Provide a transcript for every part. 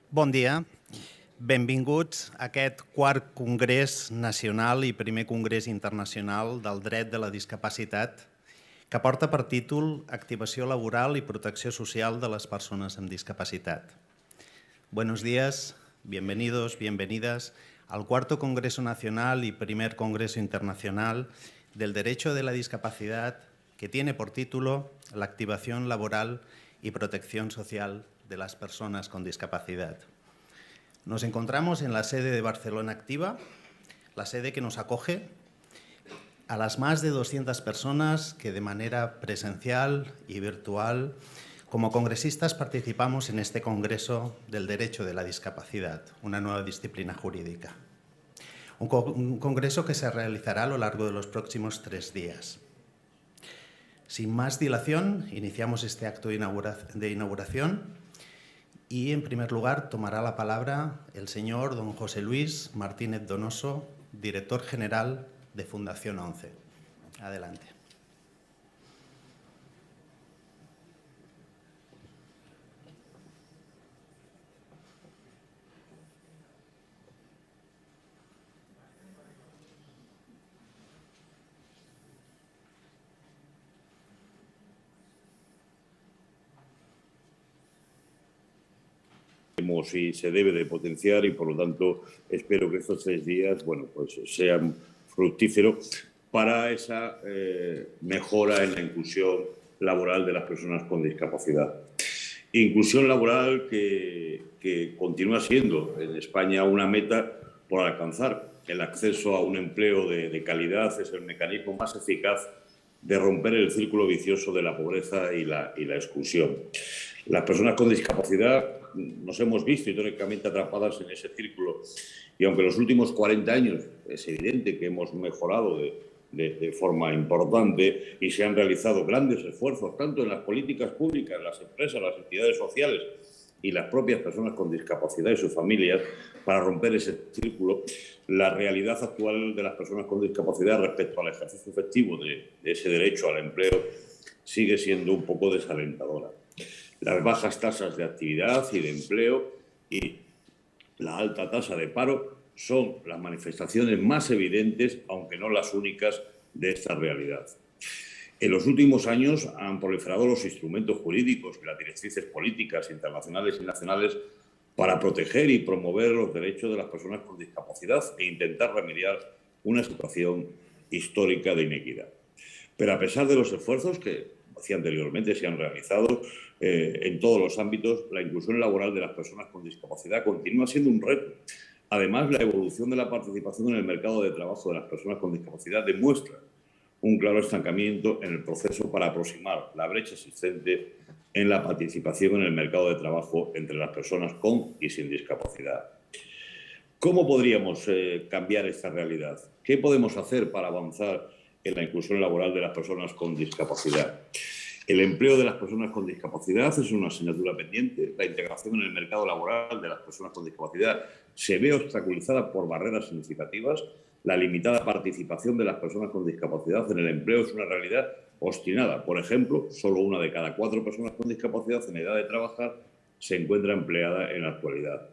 Bon dia. Benvinguts a aquest quart Congrés Nacional i primer Congrés Internacional del Dret de la Discapacitat, que porta per títol Activació laboral i protecció social de les persones amb discapacitat. Buenos días, bienvenidos, bienvenidas al cuarto Congreso Nacional y primer Congreso Internacional del Derecho de la Discapacidad, que tiene por título La activación laboral y protección social de las personas con discapacidad. Nos encontramos en la sede de Barcelona Activa, la sede que nos acoge a las más de 200 personas que de manera presencial y virtual, como congresistas, participamos en este Congreso del Derecho de la Discapacidad, una nueva disciplina jurídica. Un congreso que se realizará a lo largo de los próximos 3 días. Sin más dilación, iniciamos este acto de inauguración y, en primer lugar, tomará la palabra el señor don José Luis Martínez Donoso, director general de Fundación 11. Adelante. Y se debe de potenciar, y por lo tanto espero que estos 3 días sean fructíferos para esa mejora en la inclusión laboral de las personas con discapacidad. Inclusión laboral que continúa siendo en España una meta por alcanzar. El acceso a un empleo de calidad es el mecanismo más eficaz de romper el círculo vicioso de la pobreza y la exclusión. Las personas con discapacidad nos hemos visto históricamente atrapadas en ese círculo, y aunque en los últimos 40 años es evidente que hemos mejorado de forma importante y se han realizado grandes esfuerzos tanto en las políticas públicas, las empresas, las entidades sociales y las propias personas con discapacidad y sus familias para romper ese círculo, la realidad actual de las personas con discapacidad respecto al ejercicio efectivo de ese derecho al empleo sigue siendo un poco desalentadora. Las bajas tasas de actividad y de empleo y la alta tasa de paro son las manifestaciones más evidentes, aunque no las únicas, de esta realidad. En los últimos años han proliferado los instrumentos jurídicos y las directrices políticas internacionales y nacionales para proteger y promover los derechos de las personas con discapacidad e intentar remediar una situación histórica de inequidad. Pero a pesar de los esfuerzos que, como decía anteriormente, se han realizado en todos los ámbitos, la inclusión laboral de las personas con discapacidad continúa siendo un reto. Además, la evolución de la participación en el mercado de trabajo de las personas con discapacidad demuestra un claro estancamiento en el proceso para aproximar la brecha existente en la participación en el mercado de trabajo entre las personas con y sin discapacidad. ¿Cómo podríamos cambiar esta realidad? ¿Qué podemos hacer para avanzar en la inclusión laboral de las personas con discapacidad? El empleo de las personas con discapacidad es una asignatura pendiente. La integración en el mercado laboral de las personas con discapacidad se ve obstaculizada por barreras significativas. La limitada participación de las personas con discapacidad en el empleo es una realidad obstinada. Por ejemplo, solo 1 de cada 4 personas con discapacidad en edad de trabajar se encuentra empleada en la actualidad.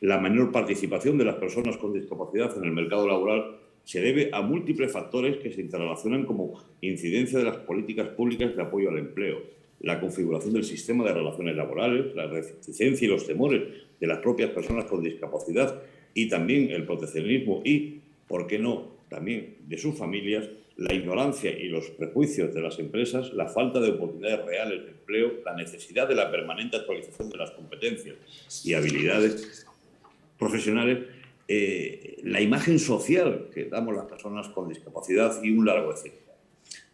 La menor participación de las personas con discapacidad en el mercado laboral se debe a múltiples factores que se interrelacionan, como incidencia de las políticas públicas de apoyo al empleo, la configuración del sistema de relaciones laborales, la reticencia y los temores de las propias personas con discapacidad y también el proteccionismo y, ¿por qué no?, también de sus familias, la ignorancia y los prejuicios de las empresas, la falta de oportunidades reales de empleo, la necesidad de la permanente actualización de las competencias y habilidades profesionales, la imagen social que damos las personas con discapacidad y un largo etcétera.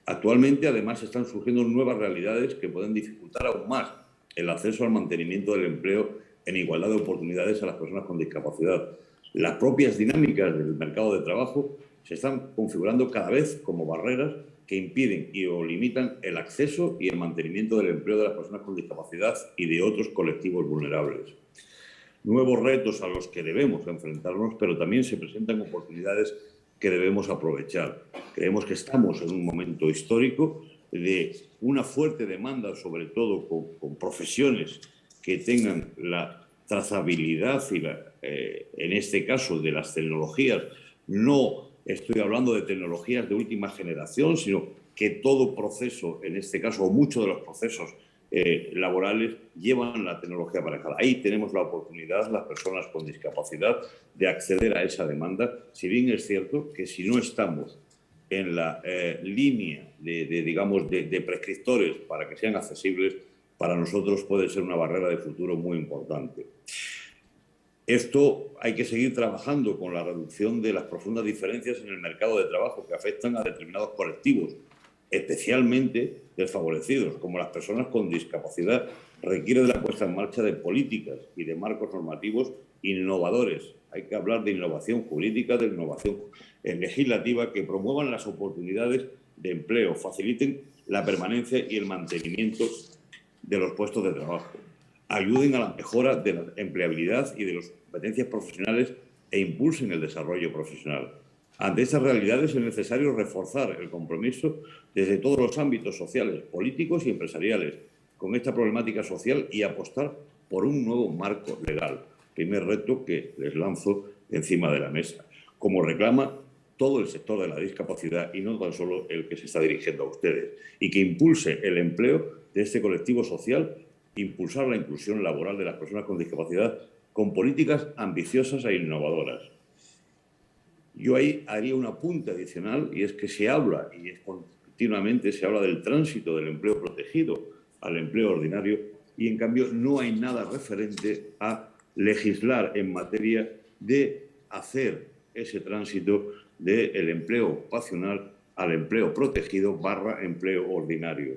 Actualmente, además, están surgiendo nuevas realidades que pueden dificultar aún más el acceso al mantenimiento del empleo en igualdad de oportunidades a las personas con discapacidad. Las propias dinámicas del mercado de trabajo se están configurando cada vez como barreras que impiden o limitan el acceso y el mantenimiento del empleo de las personas con discapacidad y de otros colectivos vulnerables. Nuevos retos a los que debemos enfrentarnos, pero también se presentan oportunidades que debemos aprovechar. Creemos que estamos en un momento histórico de una fuerte demanda, sobre todo con profesiones que tengan la trazabilidad y en este caso de las tecnologías. No estoy hablando de tecnologías de última generación, sino que todo proceso, en este caso, o muchos de los procesos laborales llevan la tecnología aparejada. Ahí tenemos la oportunidad, las personas con discapacidad, de acceder a esa demanda, si bien es cierto que si no estamos en la línea de prescriptores para que sean accesibles, para nosotros puede ser una barrera de futuro muy importante. Esto hay que seguir trabajando con la reducción de las profundas diferencias en el mercado de trabajo que afectan a determinados colectivos, especialmente desfavorecidos, como las personas con discapacidad. Requiere de la puesta en marcha de políticas y de marcos normativos innovadores. Hay que hablar de innovación jurídica, de innovación legislativa, que promuevan las oportunidades de empleo, faciliten la permanencia y el mantenimiento de los puestos de trabajo, ayuden a la mejora de la empleabilidad y de las competencias profesionales e impulsen el desarrollo profesional. Ante estas realidades es necesario reforzar el compromiso desde todos los ámbitos sociales, políticos y empresariales con esta problemática social y apostar por un nuevo marco legal. Primer reto que les lanzo encima de la mesa, como reclama todo el sector de la discapacidad y no tan solo el que se está dirigiendo a ustedes, y que impulse el empleo de este colectivo social, impulsar la inclusión laboral de las personas con discapacidad con políticas ambiciosas e innovadoras. Yo ahí haría un apunte adicional, y es que se habla, y es continuamente se habla del tránsito del empleo protegido al empleo ordinario, y en cambio no hay nada referente a legislar en materia de hacer ese tránsito del empleo ocupacional al empleo protegido / empleo ordinario.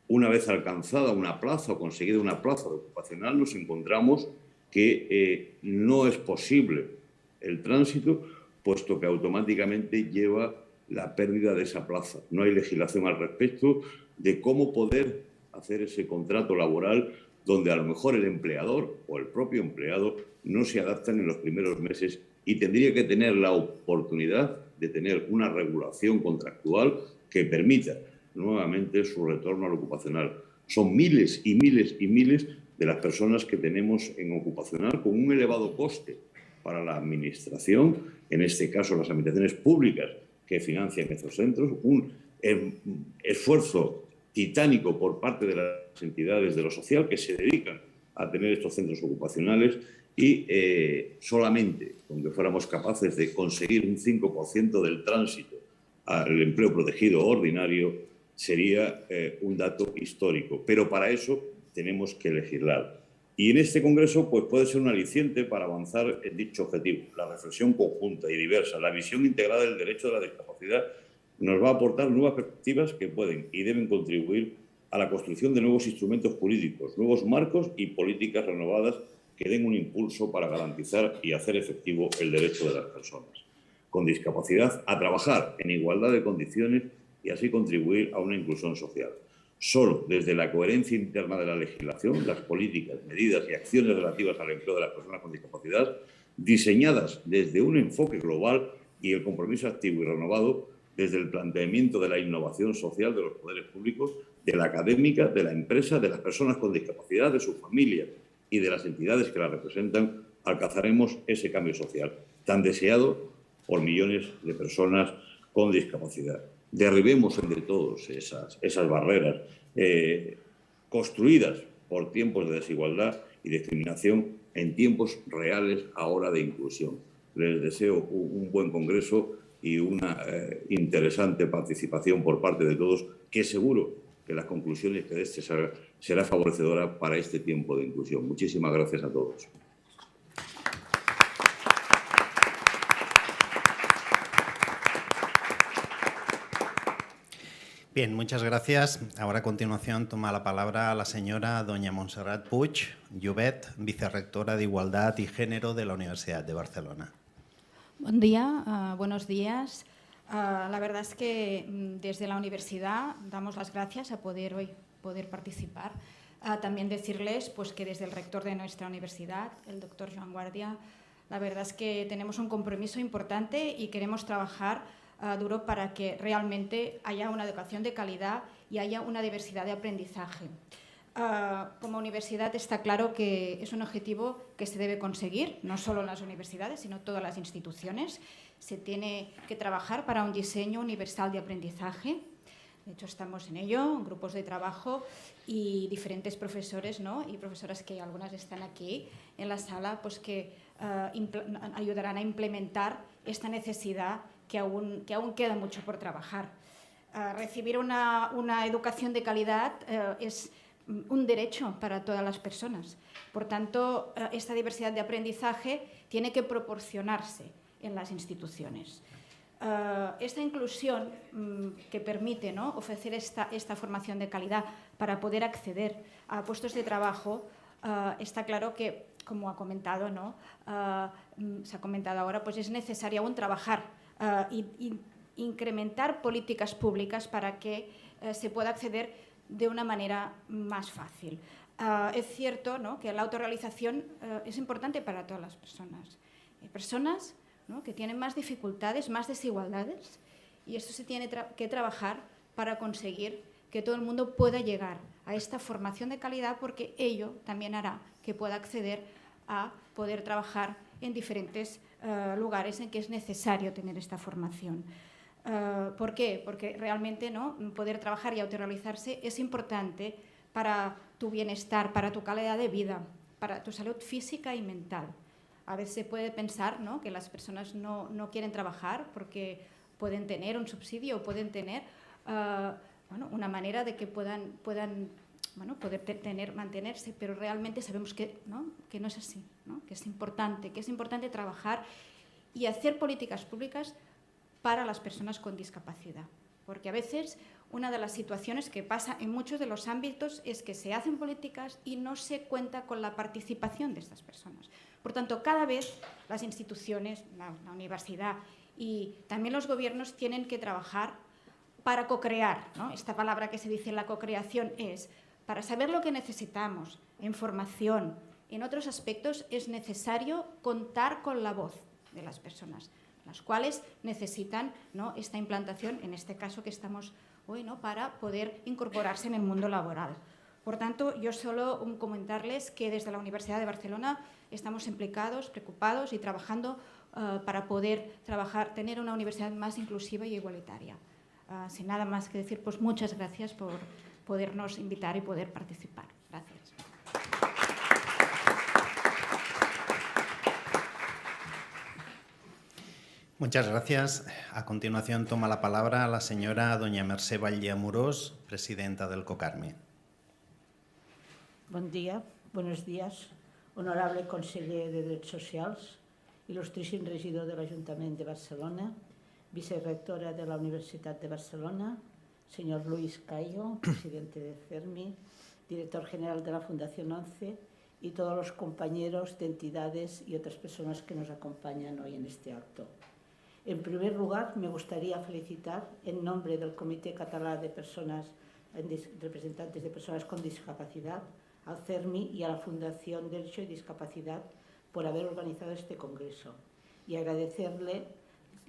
Una vez alcanzada una plaza o conseguida una plaza ocupacional, nos encontramos que no es posible el tránsito, puesto que automáticamente lleva la pérdida de esa plaza. No hay legislación al respecto de cómo poder hacer ese contrato laboral donde a lo mejor el empleador o el propio empleado no se adaptan en los primeros meses y tendría que tener la oportunidad de tener una regulación contractual que permita nuevamente su retorno al ocupacional. Son miles y miles y miles de las personas que tenemos en ocupacional con un elevado coste para la administración, en este caso las administraciones públicas que financian estos centros, un esfuerzo titánico por parte de las entidades de lo social que se dedican a tener estos centros ocupacionales y solamente con que fuéramos capaces de conseguir un 5% del tránsito al empleo protegido ordinario sería un dato histórico. Pero para eso tenemos que legislar. Y en este Congreso pues, puede ser un aliciente para avanzar en dicho objetivo. La reflexión conjunta y diversa, la visión integrada del derecho de la discapacidad nos va a aportar nuevas perspectivas que pueden y deben contribuir a la construcción de nuevos instrumentos jurídicos, nuevos marcos y políticas renovadas que den un impulso para garantizar y hacer efectivo el derecho de las personas con discapacidad a trabajar en igualdad de condiciones y así contribuir a una inclusión social. Solo desde la coherencia interna de la legislación, las políticas, medidas y acciones relativas al empleo de las personas con discapacidad, diseñadas desde un enfoque global y el compromiso activo y renovado desde el planteamiento de la innovación social de los poderes públicos, de la académica, de la empresa, de las personas con discapacidad, de sus familias y de las entidades que la representan, alcanzaremos ese cambio social tan deseado por millones de personas con discapacidad. Derribemos entre todos esas barreras construidas por tiempos de desigualdad y discriminación en tiempos reales ahora de inclusión. Les deseo un buen Congreso y una interesante participación por parte de todos, que seguro que las conclusiones que de este será favorecedora para este tiempo de inclusión. Muchísimas gracias a todos. Bien, muchas gracias. Ahora a continuación toma la palabra la señora doña Montserrat Puig Llobet, vicerrectora de Igualdad y Género de la Universidad de Barcelona. Buen día, buenos días. La verdad es que desde la universidad damos las gracias a hoy poder participar. También decirles pues, que desde el rector de nuestra universidad, el doctor Joan Guardia, la verdad es que tenemos un compromiso importante y queremos trabajar duro para que realmente haya una educación de calidad y haya una diversidad de aprendizaje. Como universidad está claro que es un objetivo que se debe conseguir, no solo en las universidades, sino todas las instituciones. Se tiene que trabajar para un diseño universal de aprendizaje. De hecho, estamos en ello, en grupos de trabajo y diferentes profesores, ¿no?, y profesoras, que algunas están aquí en la sala, pues que ayudarán a implementar esta necesidad que aún queda mucho por trabajar. Recibir una educación de calidad es un derecho para todas las personas. Por tanto, esta diversidad de aprendizaje tiene que proporcionarse en las instituciones. Esta inclusión que permite, ¿no?, ofrecer esta formación de calidad para poder acceder a puestos de trabajo, está claro que, como ha comentado, ¿no?, se ha comentado ahora, pues es necesario aún trabajar y incrementar políticas públicas para que se pueda acceder de una manera más fácil. Es cierto, ¿no?, que la autorrealización es importante para todas las personas. Hay personas, ¿no?, que tienen más dificultades, más desigualdades, y esto se tiene que trabajar para conseguir que todo el mundo pueda llegar a esta formación de calidad, porque ello también hará que pueda acceder a poder trabajar en diferentes lugares en que es necesario tener esta formación. ¿Por qué? Porque realmente, ¿no?, poder trabajar y autorrealizarse es importante para tu bienestar, para tu calidad de vida, para tu salud física y mental. A veces se puede pensar, ¿no?, que las personas no quieren trabajar porque pueden tener un subsidio o pueden tener una manera de que puedan poder mantenerse, pero realmente sabemos que no es así, ¿no?, que es importante trabajar y hacer políticas públicas para las personas con discapacidad. Porque a veces una de las situaciones que pasa en muchos de los ámbitos es que se hacen políticas y no se cuenta con la participación de estas personas. Por tanto, cada vez las instituciones, la universidad y también los gobiernos tienen que trabajar para co-crear, ¿no? Esta palabra que se dice en la co-creación es, para saber lo que necesitamos en formación, en otros aspectos, es necesario contar con la voz de las personas, las cuales necesitan, ¿no?, esta implantación, en este caso que estamos hoy, ¿no?, para poder incorporarse en el mundo laboral. Por tanto, yo solo comentarles que desde la Universidad de Barcelona estamos implicados, preocupados y trabajando para poder tener una universidad más inclusiva y igualitaria. Sin nada más que decir, pues muchas gracias por podernos invitar y poder participar. Gracias. Muchas gracias. A continuación toma la palabra la señora doña Mercè Batlle Amorós, presidenta del COCARME. Bon dia, buenos días, honorable conseller de Drets Socials, il·lustríssim regidor de l'Ajuntament de Barcelona, vicerectora de la Universitat de Barcelona, señor Luis Cayo, presidente de CERMI, director general de la Fundación 11 y todos los compañeros de entidades y otras personas que nos acompañan hoy en este acto. En primer lugar, me gustaría felicitar en nombre del Comité Català de Personas, representantes de personas con discapacidad, al CERMI y a la Fundación Derecho y Discapacidad por haber organizado este congreso y agradecerle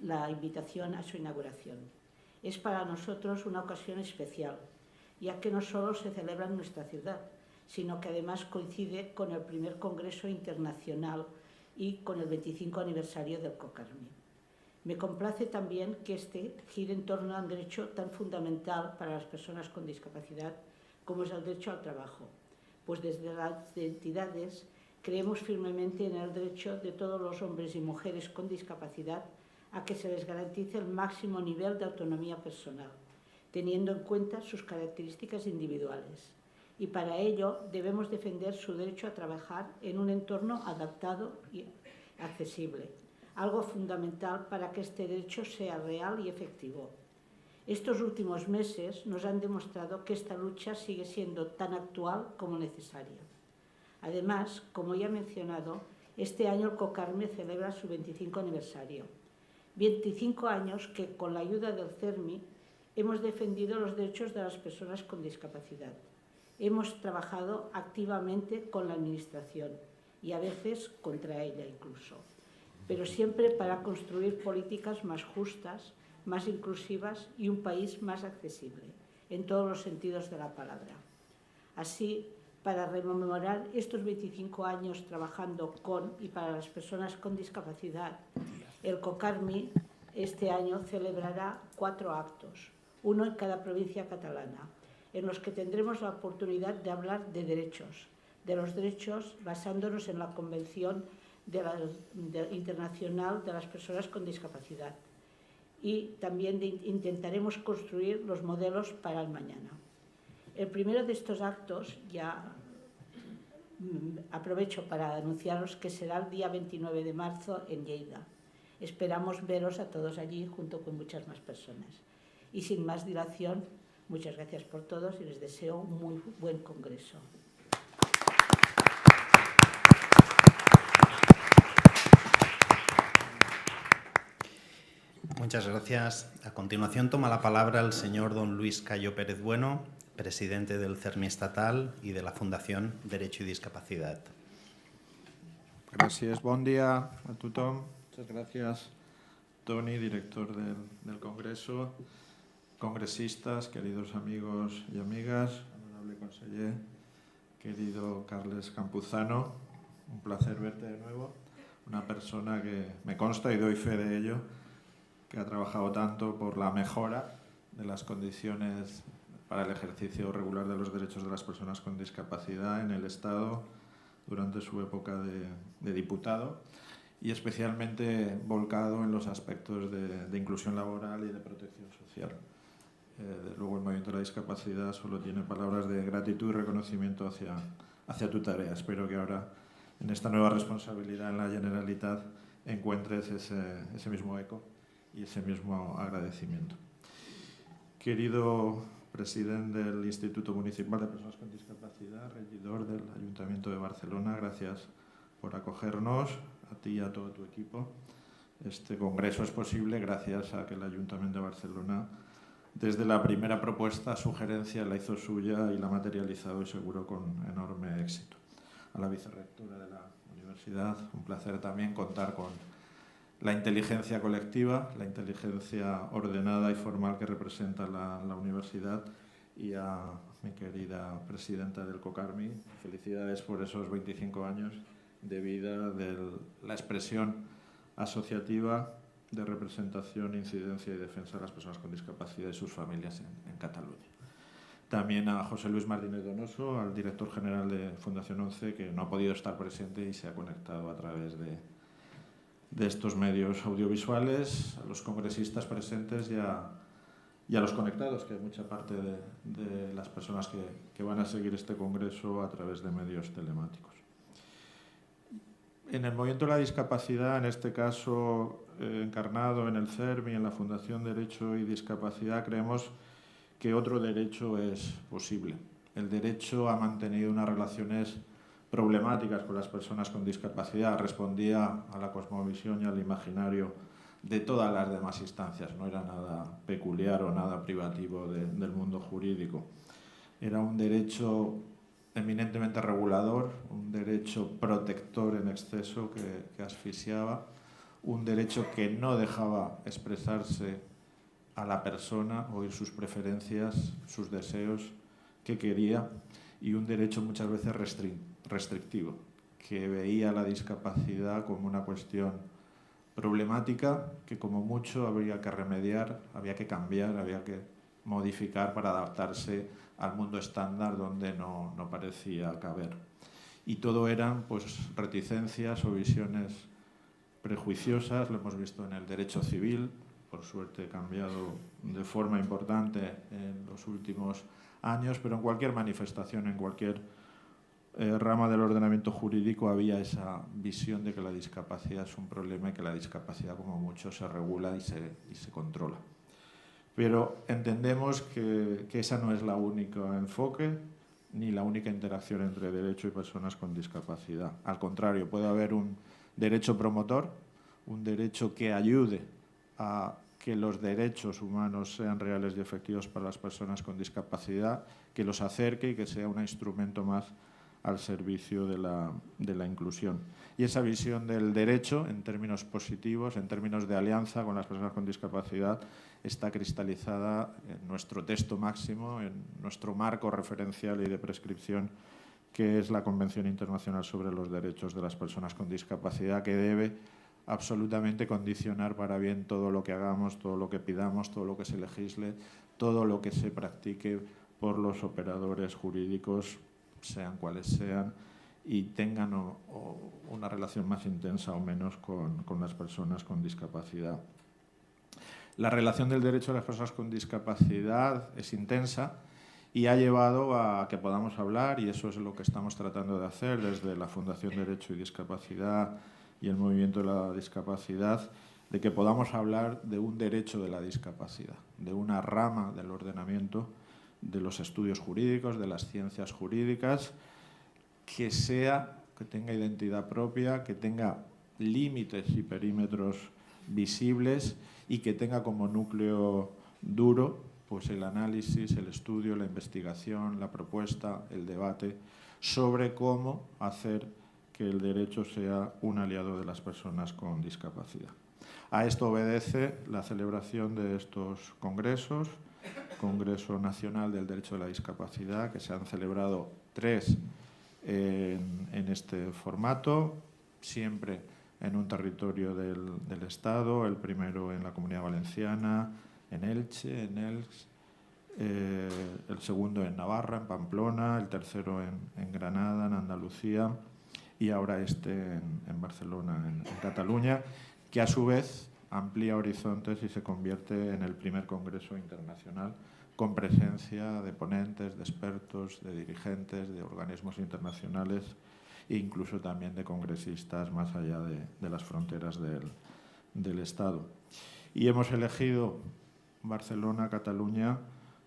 la invitación a su inauguración. Es para nosotros una ocasión especial, ya que no solo se celebra en nuestra ciudad, sino que además coincide con el primer Congreso Internacional y con el 25 aniversario del COCARME. Me complace también que este gire en torno a un derecho tan fundamental para las personas con discapacidad como es el derecho al trabajo, pues desde las entidades creemos firmemente en el derecho de todos los hombres y mujeres con discapacidad a que se les garantice el máximo nivel de autonomía personal, teniendo en cuenta sus características individuales. Y para ello debemos defender su derecho a trabajar en un entorno adaptado y accesible, algo fundamental para que este derecho sea real y efectivo. Estos últimos meses nos han demostrado que esta lucha sigue siendo tan actual como necesaria. Además, como ya he mencionado, este año el COCARME celebra su 25 aniversario. 25 años que, con la ayuda del CERMI, hemos defendido los derechos de las personas con discapacidad. Hemos trabajado activamente con la Administración y a veces contra ella incluso, pero siempre para construir políticas más justas, más inclusivas y un país más accesible, en todos los sentidos de la palabra. Así, para rememorar estos 25 años trabajando con y para las personas con discapacidad. El COCARMI este año celebrará 4 actos, uno en cada provincia catalana, en los que tendremos la oportunidad de hablar de los derechos basándonos en la Convención Internacional de las Personas con Discapacidad. Y también intentaremos construir los modelos para el mañana. El primero de estos actos, ya aprovecho para anunciaros que será el día 29 de marzo en Lleida. Esperamos veros a todos allí junto con muchas más personas. Y sin más dilación, muchas gracias por todos y les deseo un muy buen congreso. Muchas gracias. A continuación toma la palabra el señor don Luis Cayo Pérez Bueno, presidente del CERMI estatal y de la Fundación Derecho y Discapacidad. Gràcies. Bon dia a tothom. Muchas gracias, Toni, director del Congreso, congresistas, queridos amigos y amigas, honorable conseller, querido Carles Campuzano, un placer verte de nuevo. Una persona que me consta y doy fe de ello, que ha trabajado tanto por la mejora de las condiciones para el ejercicio regular de los derechos de las personas con discapacidad en el Estado durante su época de diputado y especialmente volcado en los aspectos de inclusión laboral y de protección social. Desde luego el movimiento de la discapacidad solo tiene palabras de gratitud y reconocimiento hacia tu tarea. Espero que ahora, en esta nueva responsabilidad en la Generalitat, encuentres ese mismo eco y ese mismo agradecimiento. Querido presidente del Instituto Municipal de Personas con Discapacidad, regidor del Ayuntamiento de Barcelona, gracias por acogernos, a ti y a todo tu equipo. Este congreso es posible gracias a que el Ayuntamiento de Barcelona, desde la primera propuesta, sugerencia, la hizo suya y la ha materializado y seguro con enorme éxito. A la vicerrectora de la universidad, un placer también contar con la inteligencia colectiva, la inteligencia ordenada y formal que representa la universidad, y a mi querida presidenta del COCARMI. Felicidades por esos 25 años de vida de la expresión asociativa de representación, incidencia y defensa de las personas con discapacidad y sus familias en Cataluña. También a José Luis Martínez Donoso, al director general de Fundación 11, que no ha podido estar presente y se ha conectado a través de estos medios audiovisuales, a los congresistas presentes y a los conectados, que hay mucha parte de las personas que van a seguir este congreso a través de medios telemáticos. En el movimiento de la discapacidad, en este caso encarnado en el CERMI, en la Fundación Derecho y Discapacidad, creemos que otro derecho es posible. El derecho ha mantenido unas relaciones problemáticas con las personas con discapacidad, respondía a la cosmovisión y al imaginario de todas las demás instancias, no era nada peculiar o nada privativo del mundo jurídico. Era un derecho eminentemente regulador, un derecho protector en exceso que asfixiaba, un derecho que no dejaba expresarse a la persona, oír sus preferencias, sus deseos, que quería, y un derecho muchas veces restrictivo, que veía la discapacidad como una cuestión problemática que como mucho habría que remediar, había que cambiar, había que modificar para adaptarse al mundo estándar donde no parecía caber. Y todo eran pues reticencias o visiones prejuiciosas, lo hemos visto en el derecho civil, por suerte cambiado de forma importante en los últimos años, pero en cualquier manifestación, en cualquier rama del ordenamiento jurídico había esa visión de que la discapacidad es un problema y que la discapacidad como mucho se regula y se controla. Pero entendemos que esa no es la única enfoque ni la única interacción entre derecho y personas con discapacidad. Al contrario, puede haber un derecho promotor, un derecho que ayude a que los derechos humanos sean reales y efectivos para las personas con discapacidad, que los acerque y que sea un instrumento más al servicio de la inclusión. Y esa visión del derecho, en términos positivos, en términos de alianza con las personas con discapacidad, está cristalizada en nuestro texto máximo, en nuestro marco referencial y de prescripción, que es la Convención Internacional sobre los Derechos de las Personas con Discapacidad, que debe absolutamente condicionar para bien todo lo que hagamos, todo lo que pidamos, todo lo que se legisle, todo lo que se practique por los operadores jurídicos, sean cuales sean, y tengan una relación más intensa o menos con las personas con discapacidad. La relación del derecho de las personas con discapacidad es intensa y ha llevado a que podamos hablar, y eso es lo que estamos tratando de hacer desde la Fundación Derecho y Discapacidad y el Movimiento de la Discapacidad, de que podamos hablar de un derecho de la discapacidad, de una rama del ordenamiento de los estudios jurídicos, de las ciencias jurídicas, que tenga identidad propia, que tenga límites y perímetros visibles y que tenga como núcleo duro pues el análisis, el estudio, la investigación, la propuesta, el debate sobre cómo hacer que el derecho sea un aliado de las personas con discapacidad. A esto obedece la celebración de estos congresos, Congreso Nacional del Derecho de la Discapacidad, que se han celebrado 3 en este formato, siempre en un territorio del Estado, el primero en la Comunidad Valenciana, en Elche, en Elx, el segundo en Navarra, en Pamplona, el tercero en Granada, en Andalucía, y ahora en Barcelona, en Cataluña, que a su vez amplía horizontes y se convierte en el primer congreso internacional con presencia de ponentes, de expertos, de dirigentes, de organismos internacionales e incluso también de congresistas más allá de las fronteras del Estado. Y hemos elegido Barcelona, Cataluña,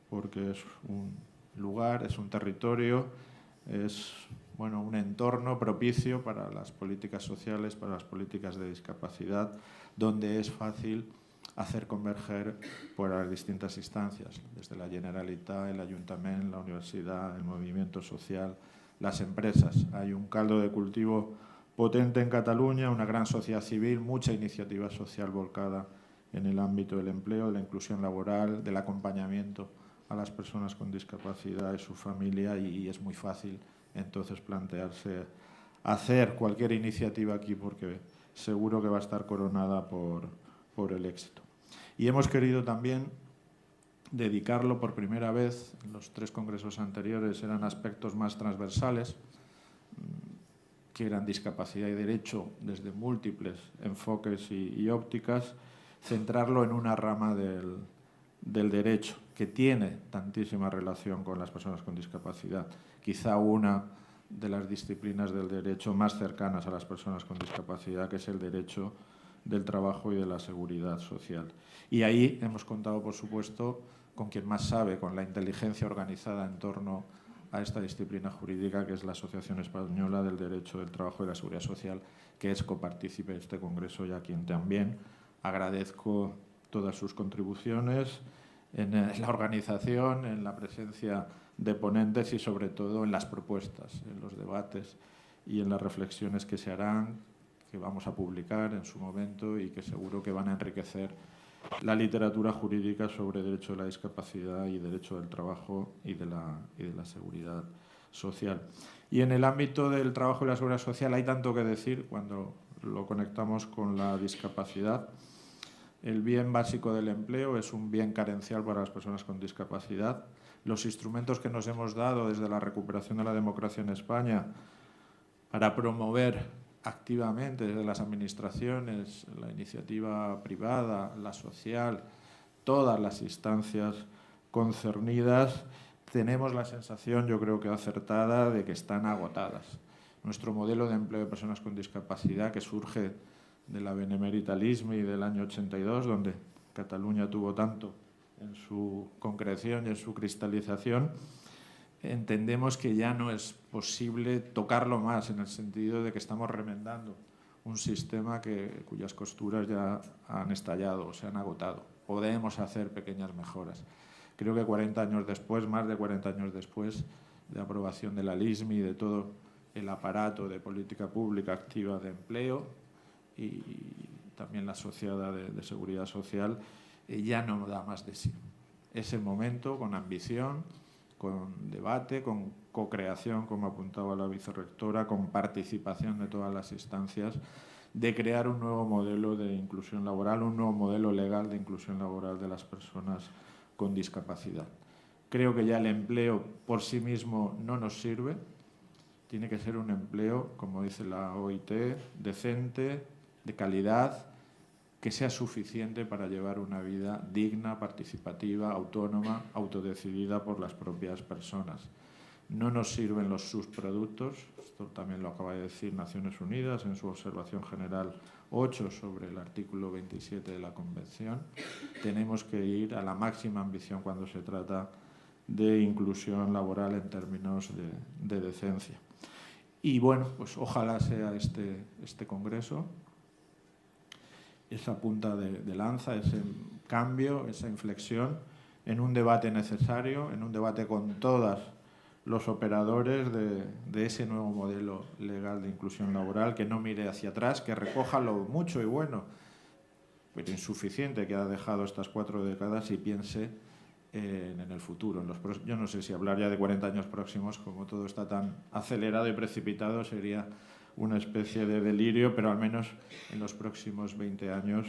porque es un lugar, es un territorio, es un entorno propicio para las políticas sociales, para las políticas de discapacidad, donde es fácil hacer converger por las distintas instancias, desde la Generalitat, el Ayuntamiento, la universidad, el movimiento social, las empresas. Hay un caldo de cultivo potente en Cataluña, una gran sociedad civil, mucha iniciativa social volcada en el ámbito del empleo, de la inclusión laboral, del acompañamiento a las personas con discapacidad y su familia, y es muy fácil entonces plantearse hacer cualquier iniciativa aquí porque seguro que va a estar coronada por el éxito. Y hemos querido también dedicarlo por primera vez, en los 3 congresos anteriores eran aspectos más transversales, que eran discapacidad y derecho desde múltiples enfoques y ópticas, centrarlo en una rama del derecho que tiene tantísima relación con las personas con discapacidad, quizá una de las disciplinas del derecho más cercanas a las personas con discapacidad, que es el derecho del trabajo y de la seguridad social. Y ahí hemos contado, por supuesto, con quien más sabe, con la inteligencia organizada en torno a esta disciplina jurídica, que es la Asociación Española del Derecho del Trabajo y la Seguridad Social, que es copartícipe de este congreso y a quien también agradezco todas sus contribuciones en la organización, en la presencia de ponentes y sobre todo en las propuestas, en los debates y en las reflexiones que se harán, que vamos a publicar en su momento y que seguro que van a enriquecer la literatura jurídica sobre derecho de la discapacidad y derecho del trabajo y de la seguridad social. Y en el ámbito del trabajo y la seguridad social hay tanto que decir cuando lo conectamos con la discapacidad. El bien básico del empleo es un bien carencial para las personas con discapacidad. Los instrumentos que nos hemos dado desde la recuperación de la democracia en España para promover activamente desde las administraciones, la iniciativa privada, la social, todas las instancias concernidas, tenemos la sensación, yo creo que acertada, de que están agotadas. Nuestro modelo de empleo de personas con discapacidad, que surge de la Benemèrita LISMI del año 82, donde Cataluña tuvo tanto en su concreción y en su cristalización, entendemos que ya no es posible tocarlo más, en el sentido de que estamos remendando un sistema cuyas costuras ya han estallado o se han agotado. Podemos hacer pequeñas mejoras. Creo que 40 años después, más de 40 años después de aprobación de la LISMI y de todo el aparato de política pública activa de empleo y también la asociada de seguridad social, ya no da más de sí. Es el momento, con ambición, con debate, con co-creación, como apuntaba la vicerrectora, con participación de todas las instancias, de crear un nuevo modelo de inclusión laboral, un nuevo modelo legal de inclusión laboral de las personas con discapacidad. Creo que ya el empleo por sí mismo no nos sirve. Tiene que ser un empleo, como dice la OIT, decente, de calidad, que sea suficiente para llevar una vida digna, participativa, autónoma, autodecidida por las propias personas. No nos sirven los subproductos, esto también lo acaba de decir Naciones Unidas en su observación general 8 sobre el artículo 27 de la Convención. Tenemos que ir a la máxima ambición cuando se trata de inclusión laboral en términos de decencia. Y bueno, pues ojalá sea este congreso esa punta de lanza, ese cambio, esa inflexión en un debate necesario, en un debate con todos los operadores de ese nuevo modelo legal de inclusión laboral, que no mire hacia atrás, que recoja lo mucho y bueno, pero insuficiente que ha dejado estas 4 décadas y piense en el futuro. Yo no sé si hablar ya de 40 años próximos, como todo está tan acelerado y precipitado, sería una especie de delirio, pero al menos en los próximos 20 años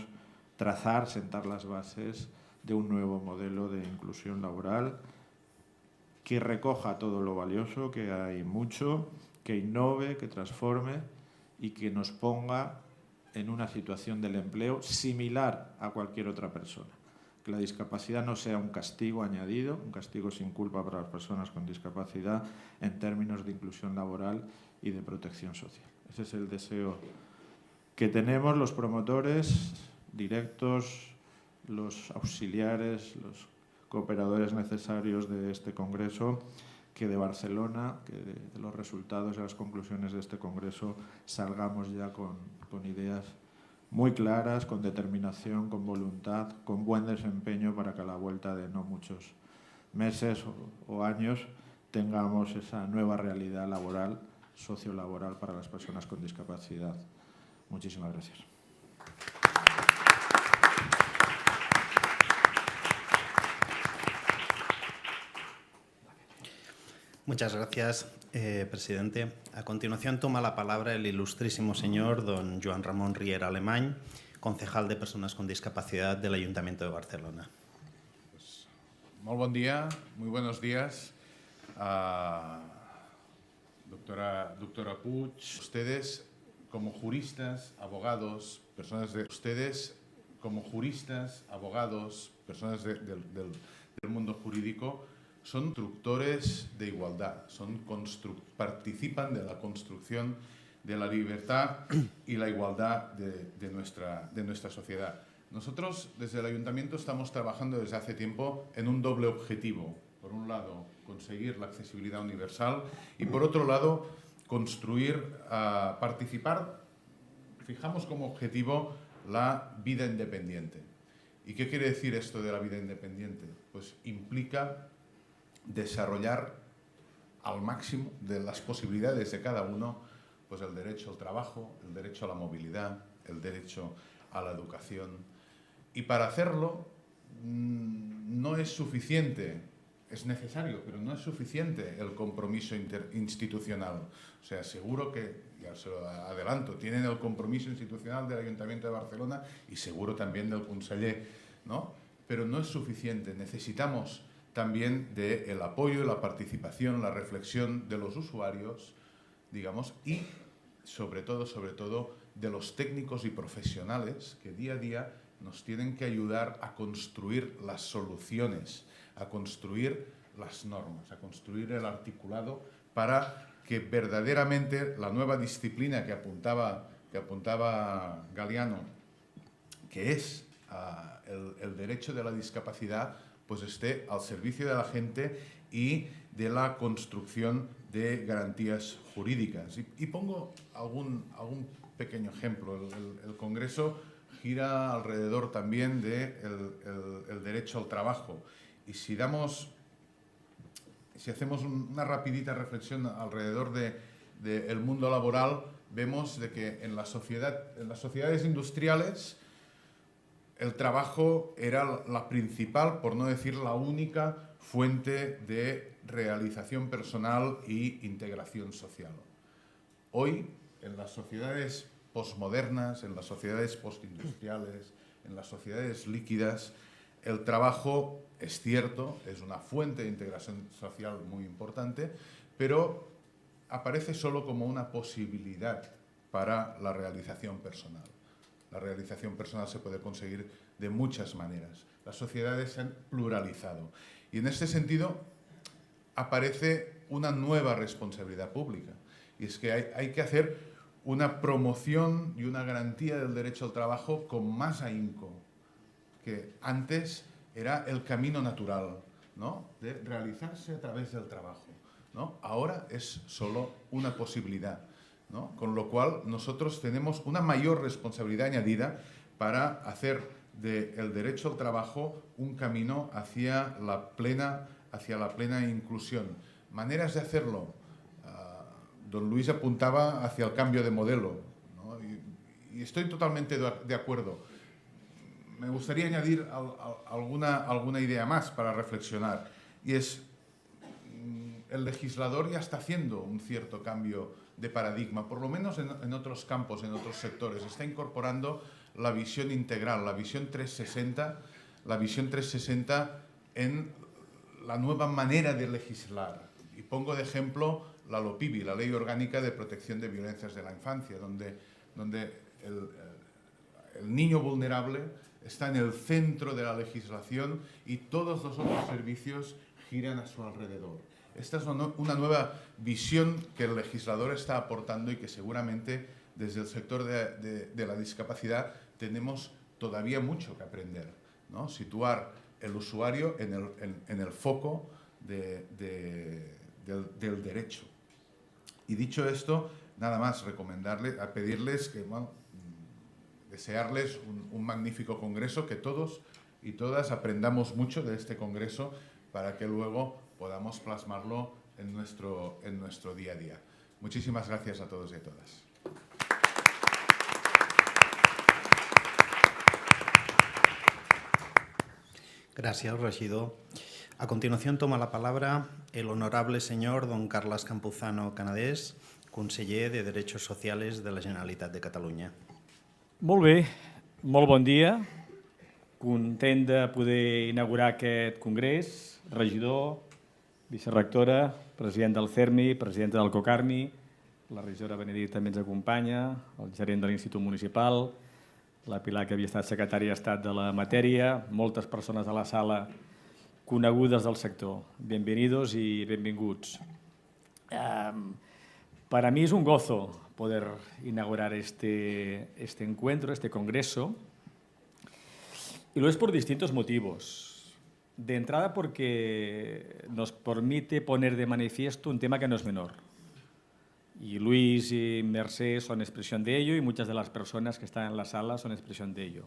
trazar, sentar las bases de un nuevo modelo de inclusión laboral que recoja todo lo valioso, que hay mucho, que innove, que transforme y que nos ponga en una situación del empleo similar a cualquier otra persona. Que la discapacidad no sea un castigo añadido, un castigo sin culpa para las personas con discapacidad en términos de inclusión laboral y de protección social. Ese es el deseo que tenemos los promotores directos, los auxiliares, los cooperadores necesarios de este congreso, que de Barcelona, que de los resultados y las conclusiones de este congreso salgamos ya con ideas muy claras, con determinación, con voluntad, con buen desempeño para que a la vuelta de no muchos meses o años tengamos esa nueva realidad laboral, sociolaboral para las personas con discapacidad. Muchísimas gracias. Muchas gracias, presidente. A continuación toma la palabra el ilustrísimo señor don Joan Ramon Riera Alemany, concejal de Personas con Discapacidad del Ayuntamiento de Barcelona. Pues, muy buen día, muy buenos días. Doctora Puig, ustedes como juristas, abogados, personas del mundo jurídico, son constructores de igualdad, participan de la construcción de la libertad y la igualdad de nuestra sociedad. Nosotros, desde el Ayuntamiento, estamos trabajando desde hace tiempo en un doble objetivo. Por un lado, conseguir la accesibilidad universal y, por otro lado, participar, fijamos como objetivo la vida independiente. ¿Y qué quiere decir esto de la vida independiente? Pues implica desarrollar al máximo de las posibilidades de cada uno, pues el derecho al trabajo, el derecho a la movilidad, el derecho a la educación. Y para hacerlo no es suficiente, es necesario, pero no es suficiente el compromiso institucional. O sea, seguro que, ya se lo adelanto, tienen el compromiso institucional del Ayuntamiento de Barcelona y seguro también del conseller, ¿no? Pero no es suficiente, necesitamos también del apoyo, la participación, la reflexión de los usuarios, digamos, y sobre todo, de los técnicos y profesionales que día a día nos tienen que ayudar a construir las soluciones, a construir las normas, a construir el articulado para que verdaderamente la nueva disciplina que apuntaba Galiano, que es el derecho de la discapacidad, pues esté al servicio de la gente y de la construcción de garantías jurídicas. Y pongo algún pequeño ejemplo. El Congreso gira alrededor también del derecho al trabajo. Y si hacemos una rapidita reflexión alrededor del mundo laboral, vemos de que en las sociedades industriales el trabajo era la principal, por no decir la única, fuente de realización personal y integración social. Hoy, en las sociedades posmodernas, en las sociedades postindustriales, en las sociedades líquidas, el trabajo, es cierto, es una fuente de integración social muy importante, pero aparece solo como una posibilidad para la realización personal. La realización personal se puede conseguir de muchas maneras. Las sociedades se han pluralizado y en este sentido aparece una nueva responsabilidad pública, y es que hay que hacer una promoción y una garantía del derecho al trabajo con más ahínco, que antes era el camino natural, ¿no?, de realizarse a través del trabajo, ¿no? Ahora es solo una posibilidad, ¿no? Con lo cual nosotros tenemos una mayor responsabilidad añadida para hacer del derecho al trabajo un camino hacia la plena inclusión. Maneras de hacerlo. Don Luis apuntaba hacia el cambio de modelo, ¿no? Y estoy totalmente de acuerdo. Me gustaría añadir alguna idea más para reflexionar, y es el legislador ya está haciendo un cierto cambio de paradigma, por lo menos en otros campos, en otros sectores. Está incorporando la visión integral, la visión 360 en la nueva manera de legislar. Y pongo de ejemplo la LOPIVI, la Ley Orgánica de Protección de Violencias de la Infancia, donde el niño vulnerable está en el centro de la legislación y todos los otros servicios giran a su alrededor. Esta es una nueva visión que el legislador está aportando y que seguramente desde el sector de la discapacidad tenemos todavía mucho que aprender, ¿no? Situar el usuario en el foco del derecho. Y dicho esto, nada más pedirles que, bueno, desearles un magnífico congreso, que todos y todas aprendamos mucho de este congreso para que luego podamos plasmarlo en nuestro día a día. Muchísimas gracias a todos y a todas. Gracias, regidor. A continuación toma la palabra el honorable señor don Carles Campuzano Canadés, conseller de Derechos Sociales de la Generalitat de Catalunya. Molt bé, molt bon dia. Content de poder inaugurar aquest congrés. Regidor, vicerectora, president del CERMI, presidenta del COCARMI, la regidora Benedicta també ens acompanya, el gerent de l'Institut Municipal, la Pilar, que havia estat secretària d'Estat de la matèria, moltes persones a la sala conegudes del sector. Bienvenidos y benvinguts. Para mí es un gozo poder inaugurar este encuentro, este congreso, y lo es por distintos motivos. De entrada, porque nos permite poner de manifiesto un tema que no es menor. Y Luis y Mercè son expresión de ello, y muchas de las personas que están en la sala son expresión de ello,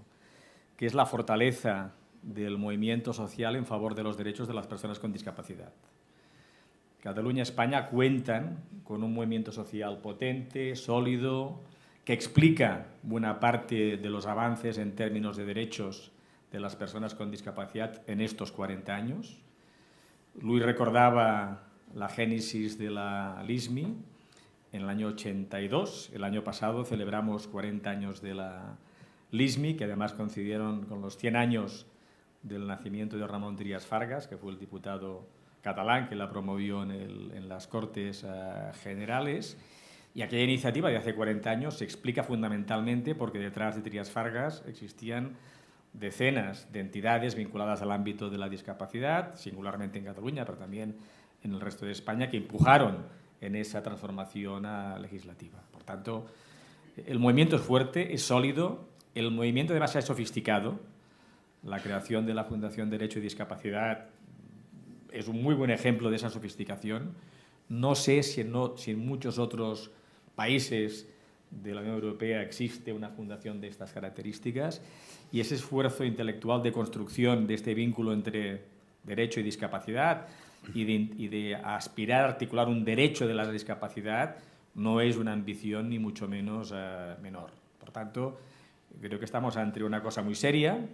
que es la fortaleza del movimiento social en favor de los derechos de las personas con discapacidad. Cataluña y España cuentan con un movimiento social potente, sólido, que explica buena parte de los avances en términos de derechos de las personas con discapacidad en estos 40 años. Luis recordaba la génesis de la LISMI en el año 82. El año pasado celebramos 40 años de la LISMI, que además coincidieron con los 100 años del nacimiento de Ramón Trias Fargas, que fue el diputado catalán que la promovió en las Cortes Generales. Y aquella iniciativa de hace 40 años se explica fundamentalmente porque detrás de Trias Fargas existían decenas de entidades vinculadas al ámbito de la discapacidad, singularmente en Cataluña, pero también en el resto de España, que empujaron en esa transformación legislativa. Por tanto, el movimiento es fuerte, es sólido, el movimiento además es sofisticado. La creación de la Fundación Derecho y Discapacidad es un muy buen ejemplo de esa sofisticación. No sé si en muchos otros países de la Unión Europea existe una fundación de estas características, y ese esfuerzo intelectual de construcción de este vínculo entre derecho y discapacidad y de aspirar a articular un derecho de la discapacidad no es una ambición ni mucho menos menor. Por tanto, creo que estamos ante una cosa muy seria,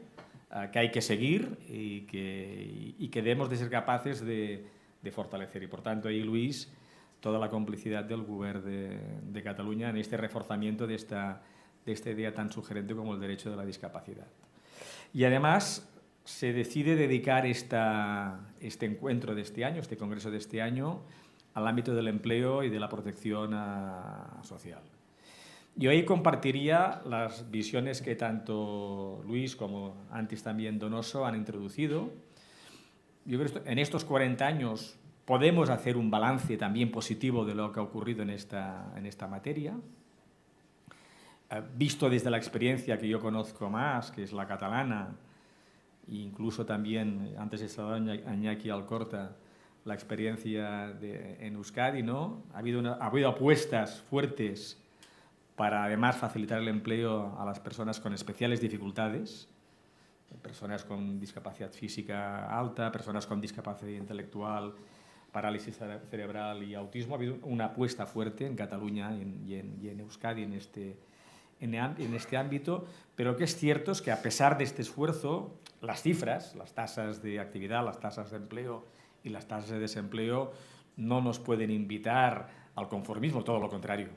que hay que seguir y que debemos de ser capaces de de fortalecer. Y, por tanto, ahí, Luis, toda la complicidad del Govern de Cataluña en este reforzamiento de esta idea tan sugerente como el derecho de la discapacidad. Y, además, se decide dedicar este encuentro de este año, este congreso de este año, al ámbito del empleo y de la protección social. Yo ahí compartiría las visiones que tanto Luis como antes también Donoso han introducido. Yo creo que en estos 40 años podemos hacer un balance también positivo de lo que ha ocurrido en esta materia. Visto desde la experiencia que yo conozco más, que es la catalana, e incluso también, antes estaba Iñaki Alcorta, la experiencia en Euskadi, ¿no? Ha habido apuestas fuertes para además facilitar el empleo a las personas con especiales dificultades, personas con discapacidad física alta, personas con discapacidad intelectual, parálisis cerebral y autismo. Ha habido una apuesta fuerte en Cataluña y en Euskadi en este ámbito, pero lo que es cierto es que a pesar de este esfuerzo, las cifras, las tasas de actividad, las tasas de empleo y las tasas de desempleo no nos pueden invitar al conformismo, todo lo contrario.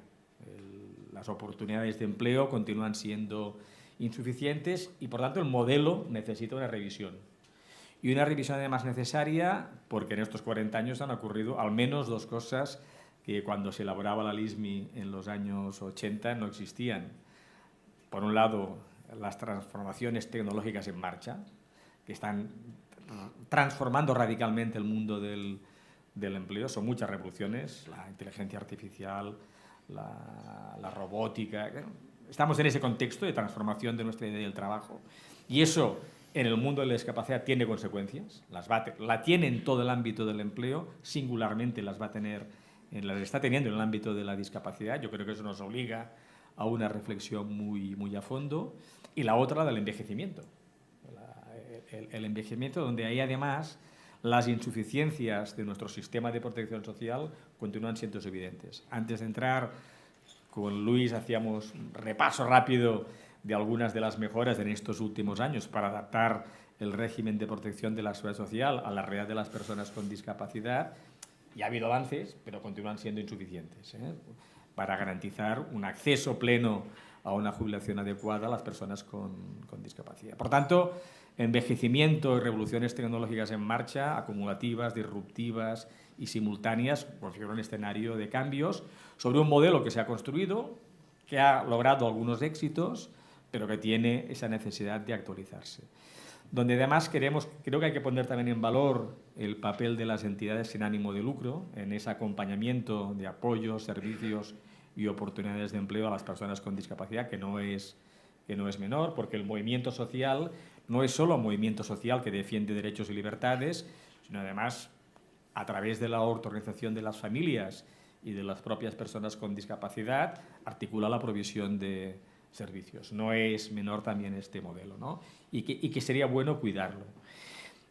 Las oportunidades de empleo continúan siendo insuficientes y, por tanto, el modelo necesita una revisión. Y una revisión además necesaria porque en estos 40 años han ocurrido al menos dos cosas que cuando se elaboraba la LISMI en los años 80 no existían. Por un lado, las transformaciones tecnológicas en marcha, que están transformando radicalmente el mundo del empleo. Son muchas revoluciones, la inteligencia artificial, la robótica. Estamos en ese contexto de transformación de nuestra idea del trabajo. Y eso, en el mundo de la discapacidad, tiene consecuencias. La tiene en todo el ámbito del empleo, singularmente las está teniendo en el ámbito de la discapacidad. Yo creo que eso nos obliga a una reflexión muy a fondo. Y la otra, la del envejecimiento. El envejecimiento, donde hay además las insuficiencias de nuestro sistema de protección social continúan siendo evidentes. Antes de entrar, con Luis hacíamos un repaso rápido de algunas de las mejoras en estos últimos años para adaptar el régimen de protección de la seguridad social a la realidad de las personas con discapacidad. Y ha habido avances, pero continúan siendo insuficientes, para garantizar un acceso pleno a una jubilación adecuada a las personas con discapacidad. Por tanto, envejecimiento y revoluciones tecnológicas en marcha, acumulativas, disruptivas y simultáneas, configuran un escenario de cambios sobre un modelo que se ha construido, que ha logrado algunos éxitos, pero que tiene esa necesidad de actualizarse. Donde además creo que hay que poner también en valor el papel de las entidades sin ánimo de lucro en ese acompañamiento de apoyos, servicios y oportunidades de empleo a las personas con discapacidad, que no es menor, porque el movimiento social no es solo un movimiento social que defiende derechos y libertades, sino además, a través de la autorganización de las familias y de las propias personas con discapacidad, articula la provisión de servicios. No es menor también este modelo, ¿no? Y que sería bueno cuidarlo.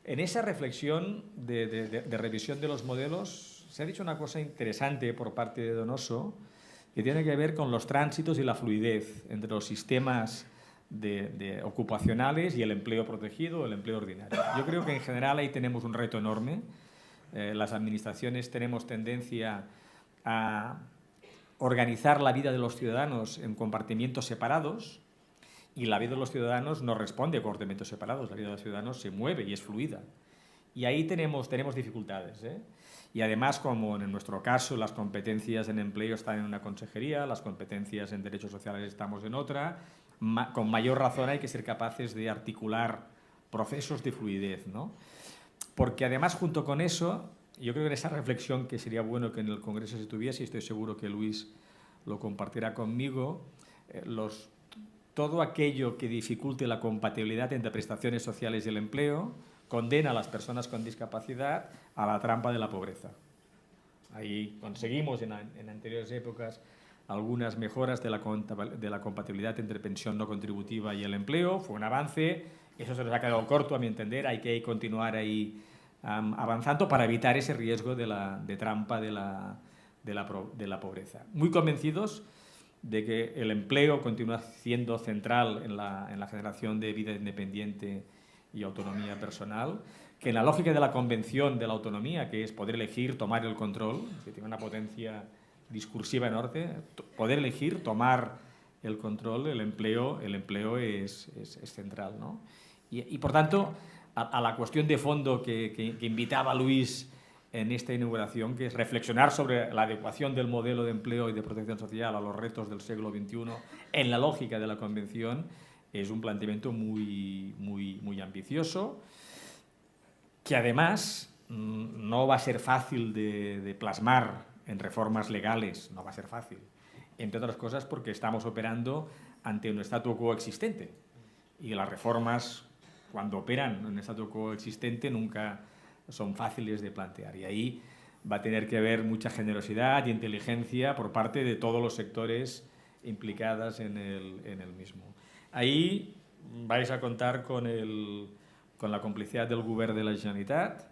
En esa reflexión de revisión de los modelos se ha dicho una cosa interesante por parte de Donoso, que tiene que ver con los tránsitos y la fluidez entre los sistemas ocupacionales y el empleo protegido o el empleo ordinario. Yo creo que en general ahí tenemos un reto enorme. Las administraciones tenemos tendencia a organizar la vida de los ciudadanos en compartimientos separados y la vida de los ciudadanos no responde a compartimentos separados. La vida de los ciudadanos se mueve y es fluida. Y ahí tenemos dificultades, Y además, como en nuestro caso, las competencias en empleo están en una consejería, las competencias en derechos sociales estamos en otra, con mayor razón hay que ser capaces de articular procesos de fluidez, ¿no? Porque además, junto con eso, yo creo que en esa reflexión que sería bueno que en el Congreso se tuviese, y estoy seguro que Luis lo compartirá conmigo, todo aquello que dificulte la compatibilidad entre prestaciones sociales y el empleo condena a las personas con discapacidad a la trampa de la pobreza. Ahí conseguimos en anteriores épocas algunas mejoras de la compatibilidad entre pensión no contributiva y el empleo. Fue un avance, eso se nos ha quedado corto a mi entender, hay que continuar ahí avanzando para evitar ese riesgo de trampa de la pobreza. Muy convencidos de que el empleo continúa siendo central en la generación de vida independiente y autonomía personal, que en la lógica de la convención de la autonomía, que es poder elegir, tomar el control, que tiene una potencia discursiva enorme, poder elegir, tomar el control, el empleo es central, ¿no? Y por tanto, a la cuestión de fondo que invitaba Luis en esta inauguración, que es reflexionar sobre la adecuación del modelo de empleo y de protección social a los retos del siglo XXI en la lógica de la Convención, es un planteamiento muy ambicioso, que además no va a ser fácil de plasmar en reformas legales, no va a ser fácil, entre otras cosas porque estamos operando ante un statu quo existente y las reformas, cuando operan en un statu quo existente, nunca son fáciles de plantear, y ahí va a tener que haber mucha generosidad y inteligencia por parte de todos los sectores implicados en el mismo. Ahí vais a contar con la complicidad del Govern de la Generalitat.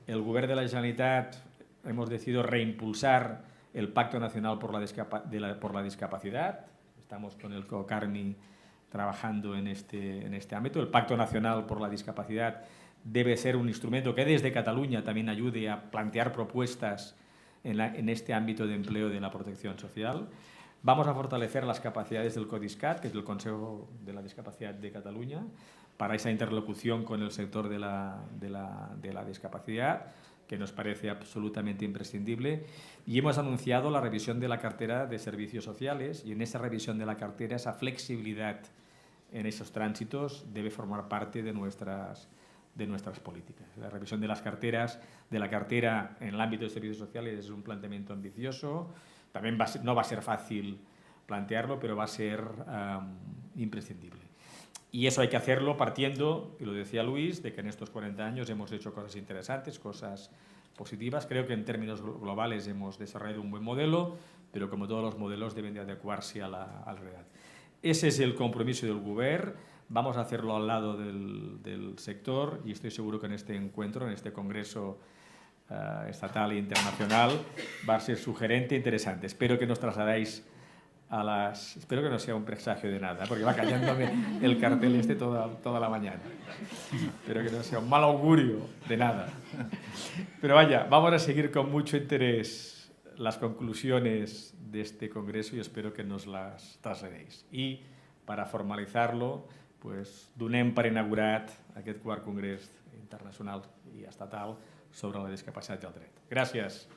El Govern de la Generalitat hemos decidido reimpulsar el Pacto Nacional por la Discapacidad. Estamos con el COCARMI trabajando en este ámbito. El Pacto Nacional por la Discapacidad debe ser un instrumento que desde Cataluña también ayude a plantear propuestas en este ámbito de empleo de la protección social. Vamos a fortalecer las capacidades del CODISCAT, que es el Consejo de la Discapacidad de Cataluña, para esa interlocución con el sector de la discapacidad, que nos parece absolutamente imprescindible. Y hemos anunciado la revisión de la cartera de servicios sociales, y en esa revisión de la cartera, esa flexibilidad en esos tránsitos debe formar parte de nuestras políticas. La revisión de las carteras, de la cartera en el ámbito de servicios sociales, es un planteamiento ambicioso. También no va a ser fácil plantearlo, pero va a ser imprescindible. Y eso hay que hacerlo partiendo, y lo decía Luis, de que en estos 40 años hemos hecho cosas interesantes, cosas positivas. Creo que en términos globales hemos desarrollado un buen modelo, pero como todos los modelos deben de adecuarse a la realidad. Ese es el compromiso del Govern. Vamos a hacerlo al lado del sector, y estoy seguro que en este encuentro, en este congreso estatal e internacional, va a ser sugerente e interesante. Espero que nos trasladáis espero que no sea un presagio de nada, porque va callándome el cartel toda la mañana. Espero que no sea un mal augurio de nada. Pero vaya, vamos a seguir con mucho interés las conclusiones de este congreso y espero que nos las trasladéis. I, para formalitzar-lo, pues, donem per inaugurat aquest quart congrés internacional i estatal sobre la discapacitat i el dret. Gràcies.